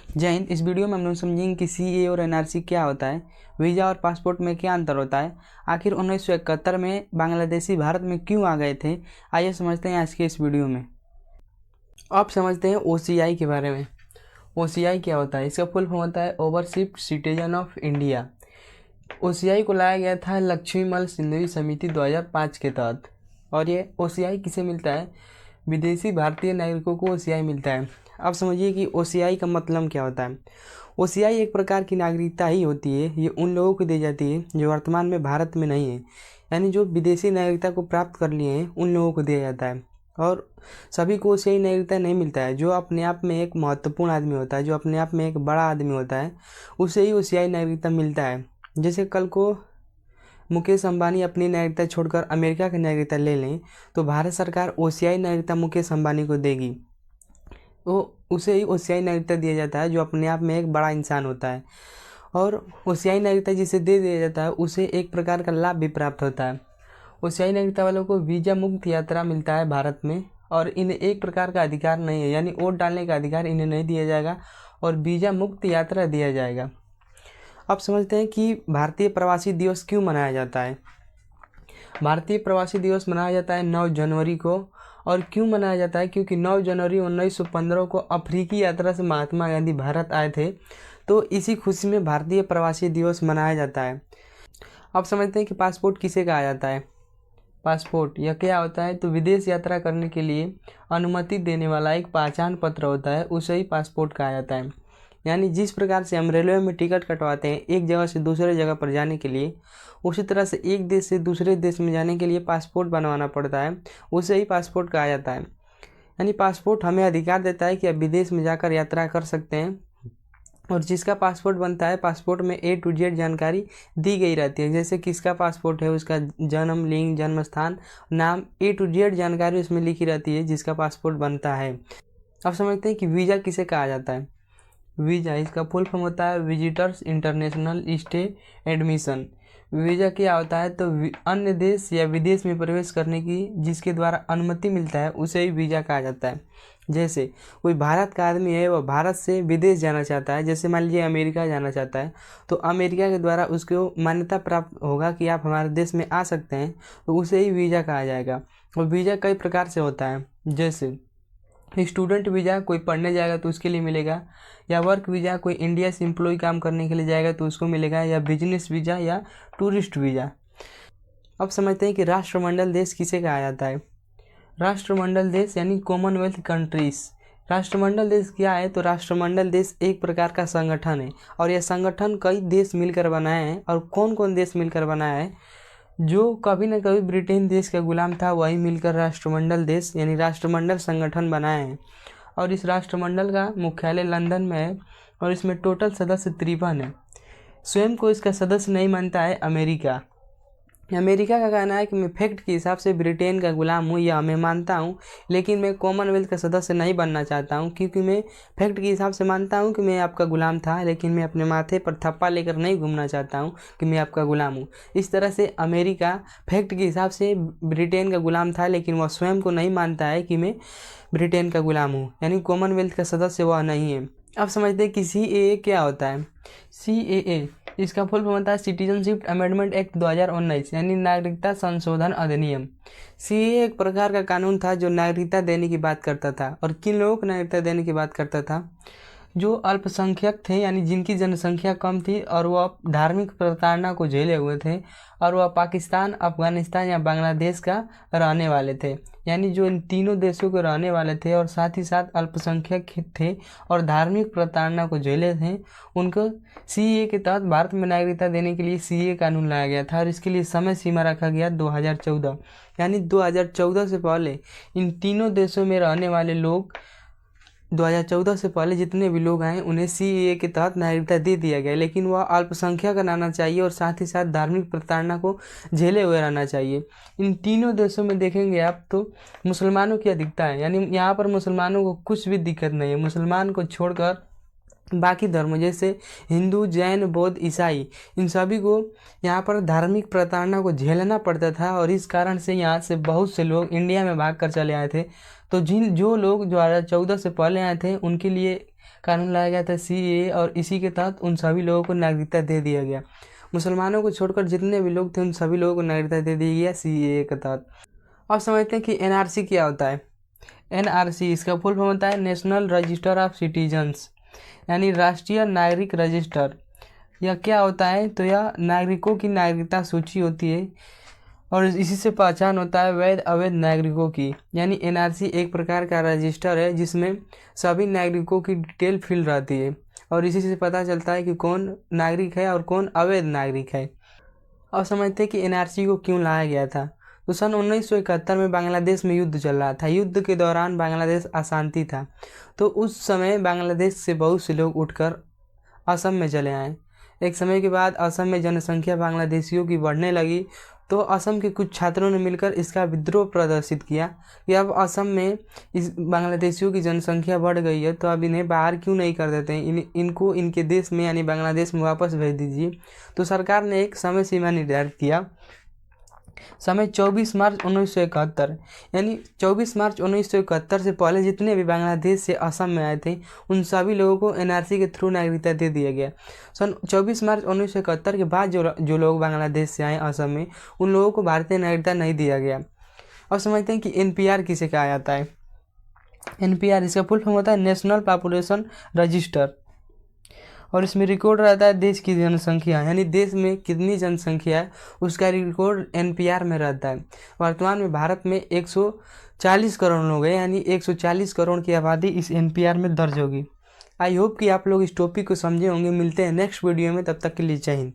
जय हिंद। इस वीडियो में हम लोग समझेंगे कि सीए और एनआरसी क्या होता है, वीज़ा और पासपोर्ट में क्या अंतर होता है, आखिर 1971 में बांग्लादेशी भारत में क्यों आ गए थे। आइए समझते हैं आज के इस वीडियो में। अब समझते हैं ओसीआई के बारे में। ओसीआई क्या होता है? इसका फुल फॉर्म होता है overseas citizen of India. OCI को लाया गया था लक्ष्मीमल सिंधवी समिति 2005 के तहत। और ये ओसीआई किसे मिलता है? विदेशी भारतीय नागरिकों को ओसीआई मिलता है। अब समझिए कि ओसीआई का मतलब क्या होता है। ओसीआई एक प्रकार की नागरिकता ही होती है। ये उन लोगों को दी जाती है जो वर्तमान में भारत में नहीं है, यानी जो विदेशी नागरिकता को प्राप्त कर लिए हैं उन लोगों को दिया जाता है। और सभी को ओसीआई नागरिकता नहीं मिलता है। जो अपने आप में एक महत्वपूर्ण आदमी होता है, जो अपने आप में एक बड़ा आदमी होता है, उसे ही ओसीआई नागरिकता मिलता है। जैसे कल को मुकेश अंबानी अपनी नागरिकता छोड़कर अमेरिका की नागरिकता ले लें तो भारत सरकार ओसीआई नागरिकता मुकेश अंबानी को देगी। वो उसे ही ओसीआई नागरिकता दिया जाता है जो अपने आप में एक बड़ा इंसान होता है। और ओसीआई नागरिकता जिसे दे दिया जाता है उसे एक प्रकार का लाभ भी प्राप्त होता है। ओसीआई नागरिकता वालों को वीज़ा मुक्त यात्रा मिलता है भारत में, और इन्हें एक प्रकार का अधिकार नहीं है, यानी वोट डालने का अधिकार इन्हें नहीं दिया जाएगा और वीज़ा मुक्त यात्रा दिया जाएगा। अब समझते हैं कि भारतीय प्रवासी दिवस क्यों मनाया जाता है। भारतीय प्रवासी दिवस मनाया जाता है 9 जनवरी को। और क्यों मनाया जाता है? क्योंकि 9 जनवरी 1915 को अफ्रीकी यात्रा से महात्मा गांधी भारत आए थे, तो इसी खुशी में भारतीय प्रवासी दिवस मनाया जाता है। अब समझते हैं कि पासपोर्ट किसे कहा जाता है। पासपोर्ट यह क्या होता है? तो विदेश यात्रा करने के लिए अनुमति देने वाला एक पहचान पत्र होता है, उसे ही पासपोर्ट कहा जाता है। यानी जिस प्रकार से हम रेलवे में टिकट कटवाते हैं एक जगह से दूसरे जगह पर जाने के लिए, उसी तरह से एक देश से दूसरे देश में जाने के लिए पासपोर्ट बनवाना पड़ता है, उसे ही पासपोर्ट कहा जाता है। यानी पासपोर्ट हमें अधिकार देता है कि आप विदेश में जाकर यात्रा कर सकते हैं। और जिसका पासपोर्ट बनता है, पासपोर्ट में A to Z जानकारी दी गई रहती है। जैसे किसका पासपोर्ट है, उसका जन्म, लिंग, जन्म स्थान, नाम, A to Z जानकारी उसमें लिखी रहती है जिसका पासपोर्ट बनता है। अब समझते हैं कि वीज़ा किसे कहा जाता है। वीज़ा इसका फुल फॉर्म होता है visitors international stay admission. Visa क्या होता है? तो अन्य देश या विदेश में प्रवेश करने की जिसके द्वारा अनुमति मिलता है उसे ही वीज़ा कहा जाता है। जैसे कोई भारत का आदमी है, वह भारत से विदेश जाना चाहता है, जैसे मान लीजिए अमेरिका जाना चाहता है, तो अमेरिका के द्वारा उसको मान्यता प्राप्त होगा कि आप हमारे देश में आ सकते हैं, तो उसे ही वीज़ा कहा जाएगा। और वीज़ा कई प्रकार से होता है। जैसे स्टूडेंट वीज़ा कोई पढ़ने जाएगा तो उसके लिए मिलेगा, या वर्क वीज़ा कोई इंडिया से एम्प्लॉय काम करने के लिए जाएगा तो उसको मिलेगा, या बिजनेस वीज़ा या टूरिस्ट वीज़ा। अब समझते हैं कि राष्ट्रमंडल देश किसे कहा जाता है। राष्ट्रमंडल देश यानी कॉमनवेल्थ कंट्रीज। राष्ट्रमंडल देश क्या है? तो राष्ट्रमंडल देश एक प्रकार का संगठन है, और यह संगठन कई देश मिलकर बनाए हैं। और कौन कौन देश मिलकर बनाया है? जो कभी न कभी ब्रिटेन देश का गुलाम था, वही मिलकर राष्ट्रमंडल देश यानी राष्ट्रमंडल संगठन बनाए हैं। और इस राष्ट्रमंडल का मुख्यालय लंदन में है, और इसमें टोटल सदस्य 53 है। स्वयं को इसका सदस्य नहीं मानता है अमेरिका। अमेरिका का कहना है कि मैं फैक्ट के हिसाब से ब्रिटेन का गुलाम हूँ, या मैं मानता हूँ, लेकिन मैं कॉमनवेल्थ का सदस्य नहीं बनना चाहता हूँ, क्योंकि मैं फैक्ट के हिसाब से मानता हूँ कि मैं आपका गुलाम था, लेकिन मैं अपने माथे पर थप्पा लेकर नहीं घूमना चाहता हूँ कि मैं आपका गुलाम हूँ। इस तरह से अमेरिका फैक्ट के हिसाब से ब्रिटेन का गुलाम था, लेकिन वह स्वयं को नहीं मानता है कि मैं ब्रिटेन का गुलाम हूँ, यानी कॉमनवेल्थ का सदस्य वह नहीं है। अब समझते हैं कि CAA क्या होता है। CAA इसका फुल फॉर्म होता है सिटीजनशिप अमेंडमेंट एक्ट 2019, यानी नागरिकता संशोधन अधिनियम। CAA एक प्रकार का कानून था जो नागरिकता देने की बात करता था। और किन लोगों को नागरिकता देने की बात करता था? जो अल्पसंख्यक थे, यानी जिनकी जनसंख्या कम थी और वह धार्मिक प्रताड़ना को झेले हुए थे, और वह पाकिस्तान, अफगानिस्तान या बांग्लादेश का रहने वाले थे। यानी जो इन तीनों देशों के रहने वाले थे और साथ ही साथ अल्पसंख्यक थे और धार्मिक प्रताड़ना को झेले थे, उनको CAA के तहत भारत में नागरिकता देने के लिए CAA कानून लाया गया था। और इसके लिए समय सीमा रखा गया 2014, यानी 2014 से पहले इन तीनों देशों में रहने वाले लोग, 2014 से पहले जितने भी लोग आए उन्हें CAA के तहत नागरिकता दे दिया गया, लेकिन वह अल्पसंख्यक रहना चाहिए और साथ ही साथ धार्मिक प्रताड़ना को झेले हुए रहना चाहिए। इन तीनों देशों में देखेंगे आप तो मुसलमानों की अधिकता है, यानी यहाँ पर मुसलमानों को कुछ भी दिक्कत नहीं है। मुसलमान को छोड़कर बाकी धर्म जैसे हिंदू, जैन, बौद्ध, ईसाई, इन सभी को यहाँ पर धार्मिक प्रताड़ना को झेलना पड़ता था। और इस कारण से यहाँ से बहुत से लोग इंडिया में भाग कर चले आए थे। तो जो लोग 2014 से पहले आए थे उनके लिए कानून लाया गया था CAA, और इसी के तहत उन सभी लोगों को नागरिकता दे दिया गया। मुसलमानों को छोड़कर जितने भी लोग थे उन सभी लोगों को नागरिकता दे दी गया CAA के तहत। अब समझते हैं कि NRC क्या होता है। NRC इसका फुल फॉर्म होता है नेशनल रजिस्टर ऑफ सिटीजन्स, यानी राष्ट्रीय नागरिक रजिस्टर। यह क्या होता है, तो यह नागरिकों की नागरिकता सूची होती है और इसी से पहचान होता है वैध अवैध नागरिकों की। यानी NRC एक प्रकार का रजिस्टर है जिसमें सभी नागरिकों की डिटेल फिल रहती है और इसी से पता चलता है कि कौन नागरिक है और कौन अवैध नागरिक है। अब समझते हैं कि NRC को क्यों लाया गया था। तो सन 1971 में बांग्लादेश में युद्ध चल रहा था। युद्ध के दौरान बांग्लादेश अशांति था, तो उस समय बांग्लादेश से बहुत से लोग उठकर असम में चले आए। एक समय के बाद असम में जनसंख्या बांग्लादेशियों की बढ़ने लगी, तो असम के कुछ छात्रों ने मिलकर इसका विद्रोह प्रदर्शित किया कि अब असम में इस बांग्लादेशियों की जनसंख्या बढ़ गई है, तो अब इन्हें बाहर क्यों नहीं कर देते हैं, इनको इनके देश में यानी बांग्लादेश में वापस भेज दीजिए। तो सरकार ने एक समय सीमा निर्धारित किया, समय 24 मार्च 1971, यानी 24 मार्च 1971 से पहले जितने भी बांग्लादेश से असम में आए थे उन सभी लोगों को NRC के थ्रू नागरिकता दे दिया गया। सन 24 मार्च 1971 के बाद जो लोग बांग्लादेश से आए असम में उन लोगों को भारतीय नागरिकता नहीं दिया गया। अब समझते हैं कि NPR किसे कहा जाता है। NPR इसका फुल फॉर्म होता है नेशनल पॉपुलेशन रजिस्टर, और इसमें रिकॉर्ड रहता है देश की जनसंख्या, यानी देश में कितनी जनसंख्या है उसका रिकॉर्ड NPR में रहता है। वर्तमान में भारत में 140 करोड़ लोग हैं, यानी 140 करोड़ की आबादी इस NPR में दर्ज होगी। आई होप कि आप लोग इस टॉपिक को समझे होंगे। मिलते हैं नेक्स्ट वीडियो में, तब तक के लिए जय हिंद।